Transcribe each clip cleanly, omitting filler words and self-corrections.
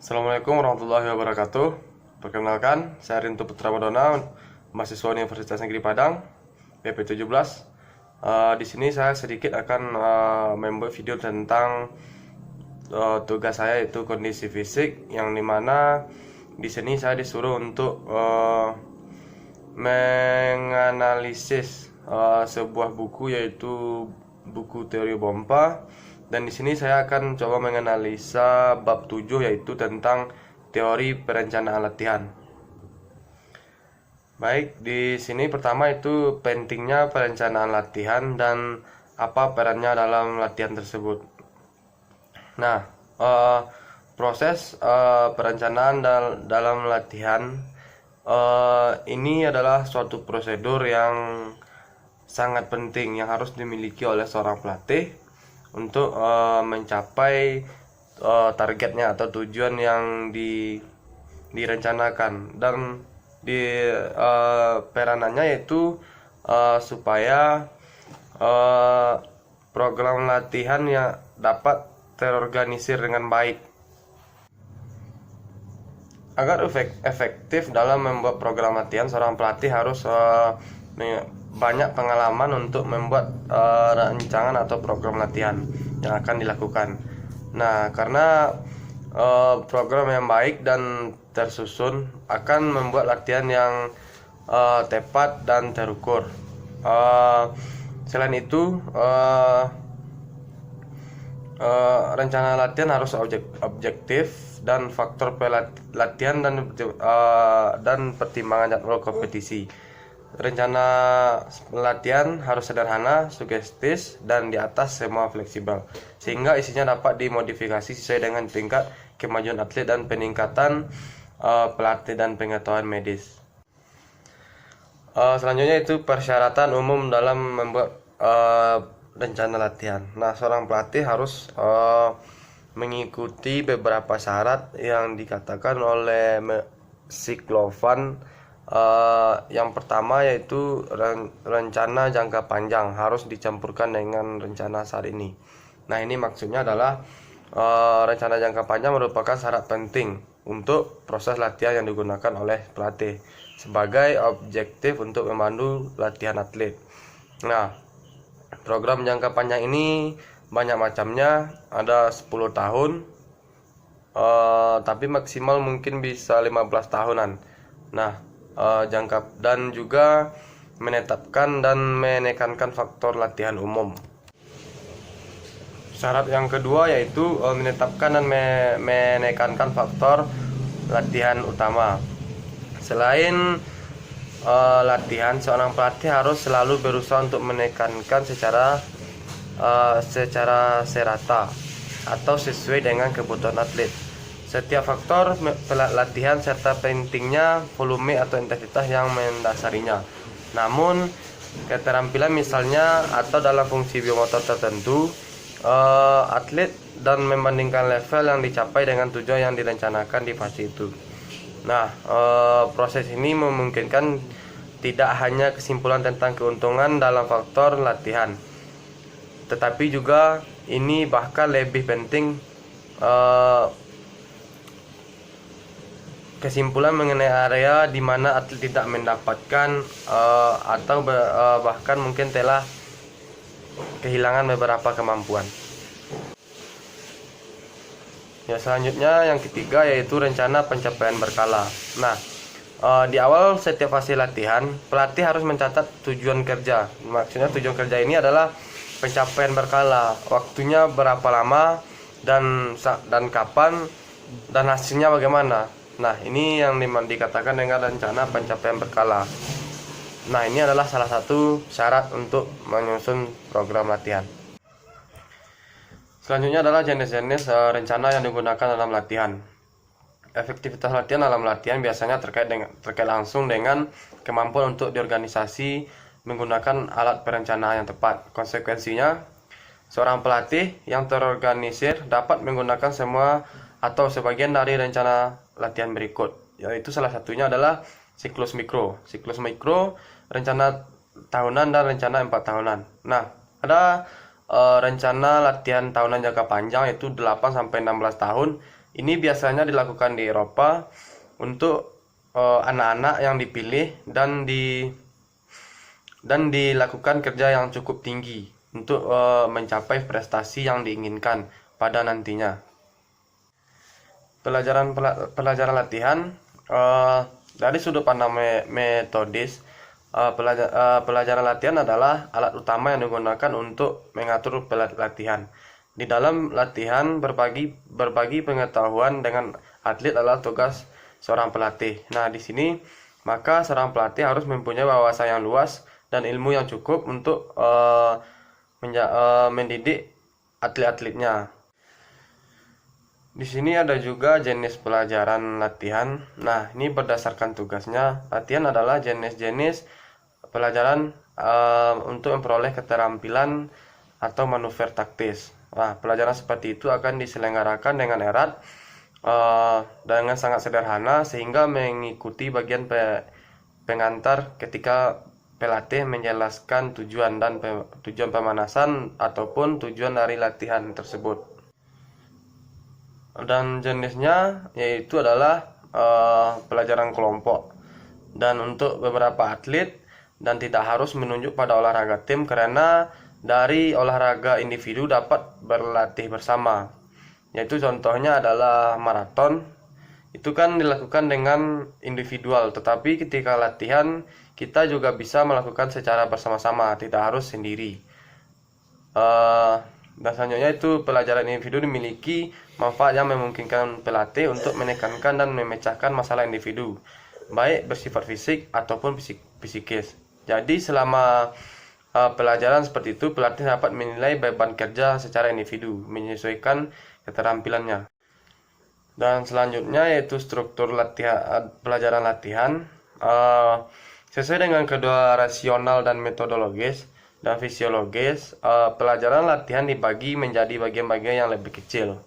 Assalamualaikum warahmatullahi wabarakatuh. Perkenalkan, saya Rinto Putra Madona, mahasiswa Universitas Negeri Padang, PP17. Di sini saya sedikit akan membuat video tentang tugas saya, yaitu kondisi fisik, yang dimana di sini saya disuruh untuk menganalisis sebuah buku, yaitu buku teori pompa. Dan di sini saya akan coba menganalisa bab 7, yaitu tentang teori perencanaan latihan. Baik, di sini pertama itu pentingnya perencanaan latihan dan apa perannya dalam latihan tersebut. Nah, proses perencanaan dalam latihan ini adalah suatu prosedur yang sangat penting yang harus dimiliki oleh seorang pelatih untuk mencapai targetnya atau tujuan yang direncanakan. Dan di peranannya yaitu supaya program latihan yang dapat terorganisir dengan baik. Agar efektif dalam membuat program latihan, seorang pelatih harus banyak pengalaman untuk membuat rancangan atau program latihan yang akan dilakukan. Nah, karena program yang baik dan tersusun akan membuat latihan yang tepat dan terukur. Selain itu, rencana latihan harus objektif dan faktor latihan dan pertimbangan jadwal kompetisi. Rencana latihan harus sederhana, sugestif, dan di atas semua fleksibel, sehingga isinya dapat dimodifikasi sesuai dengan tingkat kemajuan atlet dan peningkatan pelatih dan pengetahuan medis. Selanjutnya itu persyaratan umum dalam membuat rencana latihan. Nah, seorang pelatih harus mengikuti beberapa syarat yang dikatakan oleh Siklovan. Yang pertama yaitu rencana jangka panjang harus dicampurkan dengan rencana saat ini. Nah, ini maksudnya adalah rencana jangka panjang merupakan syarat penting untuk proses latihan yang digunakan oleh pelatih sebagai objektif untuk memandu latihan atlet. Nah, program jangka panjang ini banyak macamnya, ada 10 tahun, tapi maksimal mungkin bisa 15 tahunan. Nah, jangka dan juga menetapkan dan menekankan faktor latihan umum. Syarat yang kedua yaitu menetapkan dan menekankan faktor latihan utama. Selain latihan, seorang pelatih harus selalu berusaha untuk menekankan secara serata atau sesuai dengan kebutuhan atlet setiap faktor latihan serta pentingnya volume atau intensitas yang mendasarinya. Namun, keterampilan misalnya atau dalam fungsi biomotor tertentu atlet dan membandingkan level yang dicapai dengan tujuan yang direncanakan di fase itu. Nah, proses ini memungkinkan tidak hanya kesimpulan tentang keuntungan dalam faktor latihan, tetapi juga ini bahkan lebih penting kesimpulan mengenai area di mana atlet tidak mendapatkan atau bahkan mungkin telah kehilangan beberapa kemampuan. Ya, selanjutnya yang ketiga yaitu rencana pencapaian berkala. Nah, di awal setiap fase latihan, pelatih harus mencatat tujuan kerja. Maksudnya tujuan kerja ini adalah pencapaian berkala, waktunya berapa lama dan kapan, dan hasilnya bagaimana. Nah, ini yang dikatakan dengan rencana pencapaian berkala. Nah, ini adalah salah satu syarat untuk menyusun program latihan. Selanjutnya adalah jenis-jenis rencana yang digunakan dalam latihan. Efektivitas latihan dalam latihan biasanya terkait langsung dengan kemampuan untuk diorganisasi menggunakan alat perencanaan yang tepat. Konsekuensinya, seorang pelatih yang terorganisir dapat menggunakan semua atau sebagian dari rencana latihan berikut, yaitu salah satunya adalah siklus mikro. Siklus mikro, rencana tahunan dan rencana 4 tahunan. Nah, ada rencana latihan tahunan jangka panjang yaitu 8-16 tahun Ini biasanya dilakukan di Eropa untuk anak-anak yang dipilih dan dilakukan kerja yang cukup tinggi untuk mencapai prestasi yang diinginkan pada nantinya. Pelajaran latihan dari sudut pandang metodis, pelajaran latihan adalah alat utama yang digunakan untuk mengatur latihan. Di dalam latihan, berbagi pengetahuan dengan atlet adalah tugas seorang pelatih. Nah, di sini maka seorang pelatih harus mempunyai wawasan yang luas dan ilmu yang cukup untuk mendidik atlet-atletnya. Di sini ada juga jenis pelajaran latihan. Nah, ini berdasarkan tugasnya. Latihan adalah jenis-jenis pelajaran untuk memperoleh keterampilan atau manuver taktis. Nah, pelajaran seperti itu akan diselenggarakan dengan erat dengan sangat sederhana sehingga mengikuti bagian pengantar ketika pelatih menjelaskan tujuan pemanasan ataupun tujuan dari latihan tersebut. Dan jenisnya yaitu adalah pelajaran kelompok. Dan untuk beberapa atlet dan tidak harus menunjuk pada olahraga tim karena dari olahraga individu dapat berlatih bersama. Yaitu contohnya adalah maraton. Itu kan dilakukan dengan individual, tetapi ketika latihan kita juga bisa melakukan secara bersama-sama, tidak harus sendiri. Dan selanjutnya itu pelajaran individu dimiliki manfaat yang memungkinkan pelatih untuk menekankan dan memecahkan masalah individu, baik bersifat fisik ataupun psikis. Jadi selama pelajaran seperti itu, pelatih dapat menilai beban kerja secara individu, menyesuaikan keterampilannya. Dan selanjutnya yaitu struktur pelajaran latihan. Sesuai dengan kedua rasional dan metodologis dan fisiologis, pelajaran latihan dibagi menjadi bagian-bagian yang lebih kecil,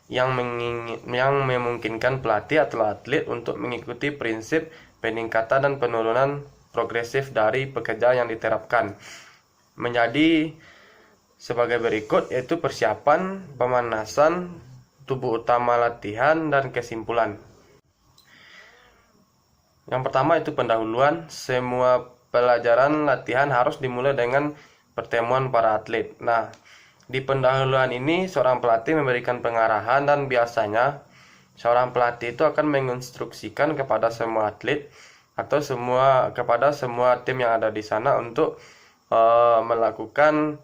yang memungkinkan pelatih atau atlet untuk mengikuti prinsip peningkatan dan penurunan progresif dari pekerjaan yang diterapkan. Menjadi sebagai berikut, yaitu persiapan, pemanasan, tubuh utama latihan, dan kesimpulan. Yang pertama itu pendahuluan. Semua pelajaran latihan harus dimulai dengan pertemuan para atlet. Nah, di pendahuluan ini seorang pelatih memberikan pengarahan dan biasanya seorang pelatih itu akan menginstruksikan kepada semua atlet atau kepada semua tim yang ada di sana untuk melakukan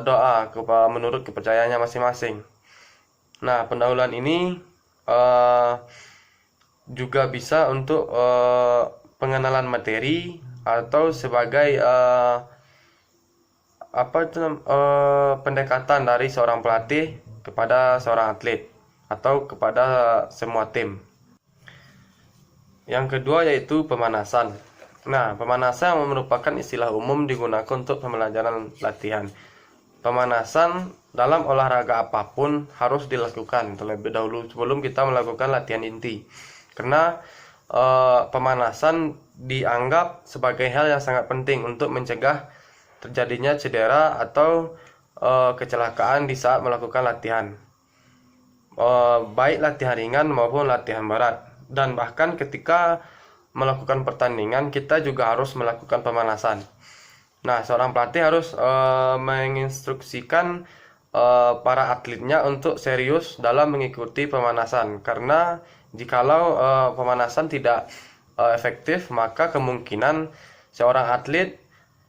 doa menurut kepercayaannya masing-masing. Nah, pendahuluan ini juga bisa untuk pengenalan materi atau sebagai pendekatan dari seorang pelatih kepada seorang atlet atau kepada semua tim. Yang kedua yaitu pemanasan. Nah, pemanasan merupakan istilah umum digunakan untuk pembelajaran latihan. Pemanasan dalam olahraga apapun harus dilakukan terlebih dahulu sebelum kita melakukan latihan inti. Karena pemanasan dianggap sebagai hal yang sangat penting untuk mencegah terjadinya cedera atau kecelakaan di saat melakukan latihan. Baik latihan ringan maupun latihan berat. Dan bahkan ketika melakukan pertandingan kita juga harus melakukan pemanasan. Nah, seorang pelatih harus menginstruksikan para atletnya untuk serius dalam mengikuti pemanasan, karena jikalau pemanasan tidak efektif, maka kemungkinan seorang atlet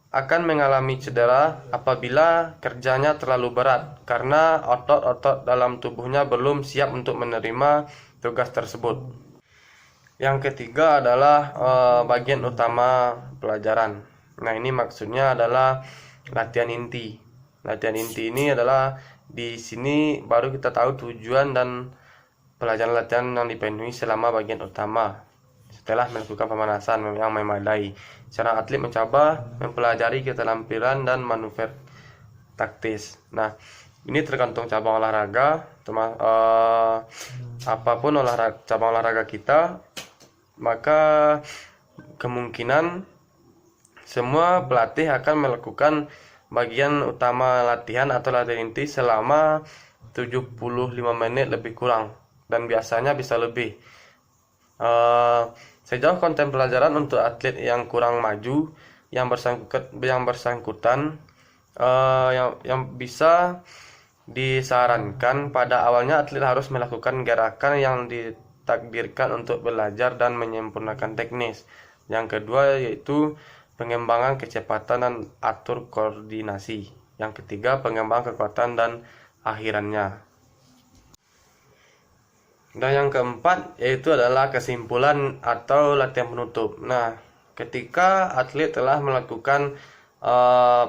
akan mengalami cedera apabila kerjanya terlalu berat karena otot-otot dalam tubuhnya belum siap untuk menerima tugas tersebut. Yang ketiga adalah bagian utama pelajaran. Nah, ini maksudnya adalah latihan inti. Latihan inti ini adalah di sini baru kita tahu tujuan dan pelajaran latihan yang dipenuhi selama bagian utama. Setelah melakukan pemanasan yang memadai, seorang atlet mencoba mempelajari keterampilan dan manuver taktis. Nah, ini tergantung cabang olahraga, apapun cabang olahraga kita, maka kemungkinan semua pelatih akan melakukan bagian utama latihan atau latihan inti selama 75 menit lebih kurang, dan biasanya bisa lebih. Sejauh konten pelajaran untuk atlet yang kurang maju, yang bersangkutan, yang bisa disarankan pada awalnya atlet harus melakukan gerakan yang ditakdirkan untuk belajar dan menyempurnakan teknis. Yang kedua yaitu pengembangan kecepatan dan atur koordinasi. Yang ketiga pengembangan kekuatan dan akhirannya. Dan yang keempat yaitu adalah kesimpulan atau latihan penutup. Nah, ketika atlet telah melakukan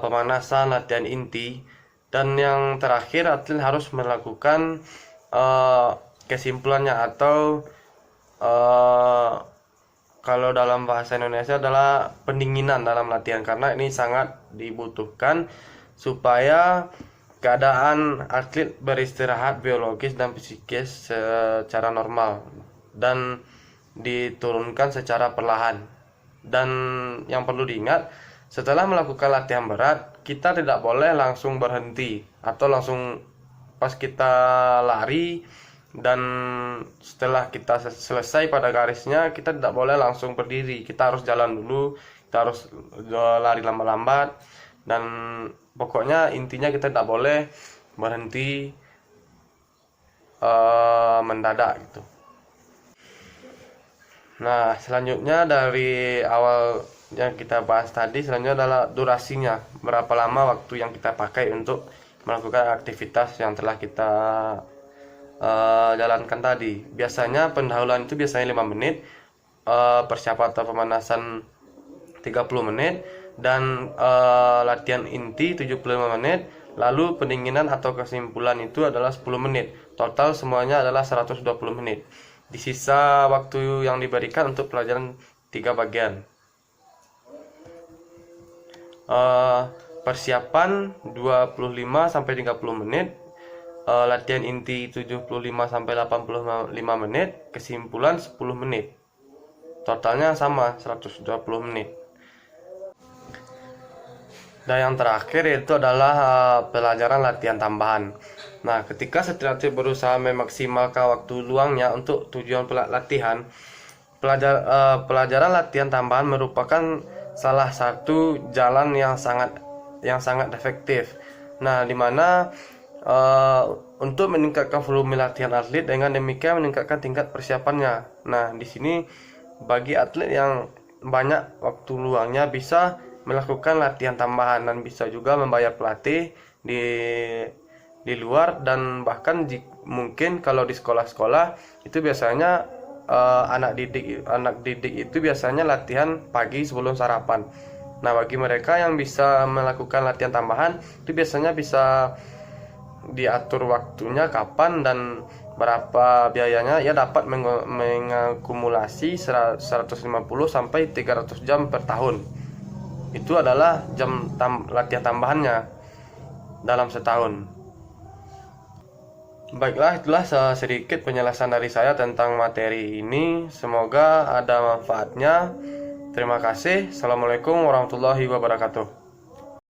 pemanasan, latihan inti, dan yang terakhir atlet harus melakukan kesimpulannya atau kalau dalam bahasa Indonesia adalah pendinginan dalam latihan, karena ini sangat dibutuhkan supaya keadaan atlet beristirahat biologis dan psikis secara normal dan diturunkan secara perlahan. Dan yang perlu diingat, setelah melakukan latihan berat, kita tidak boleh langsung berhenti atau langsung pas kita lari dan setelah kita selesai pada garisnya, kita tidak boleh langsung berdiri. Kita harus jalan dulu, kita harus lari lambat-lambat, dan pokoknya intinya kita tidak boleh berhenti mendadak gitu. Nah, selanjutnya dari awal yang kita bahas tadi, selanjutnya adalah durasinya, berapa lama waktu yang kita pakai untuk melakukan aktivitas yang telah kita jalankan tadi. Biasanya pendahuluan itu biasanya 5 menit, persiapan atau pemanasan 30 menit, dan latihan inti 75 menit, lalu pendinginan atau kesimpulan itu adalah 10 menit. Total semuanya adalah 120 menit. Di sisa waktu yang diberikan untuk pelajaran 3 bagian. Persiapan 25 sampai 30 menit, latihan inti 75 sampai 85 menit, kesimpulan 10 menit. Totalnya sama 120 menit. Dan yang terakhir itu adalah pelajaran latihan tambahan. Nah, ketika setiap atlet berusaha memaksimalkan waktu luangnya untuk tujuan latihan, pelajaran latihan tambahan merupakan salah satu jalan yang sangat efektif. Nah, dimana untuk meningkatkan volume latihan atlet, dengan demikian meningkatkan tingkat persiapannya. Nah, di sini bagi atlet yang banyak waktu luangnya bisa melakukan latihan tambahan dan bisa juga membayar pelatih di luar, dan bahkan mungkin kalau di sekolah-sekolah itu biasanya anak didik itu biasanya latihan pagi sebelum sarapan. Nah, bagi mereka yang bisa melakukan latihan tambahan itu biasanya bisa diatur waktunya kapan dan berapa biayanya, ya dapat mengakumulasi 150 sampai 300 jam per tahun. Itu adalah jam latihan tambahannya dalam setahun. Baiklah, itulah sedikit penjelasan dari saya tentang materi ini. Semoga ada manfaatnya. Terima kasih. Assalamualaikum warahmatullahi wabarakatuh.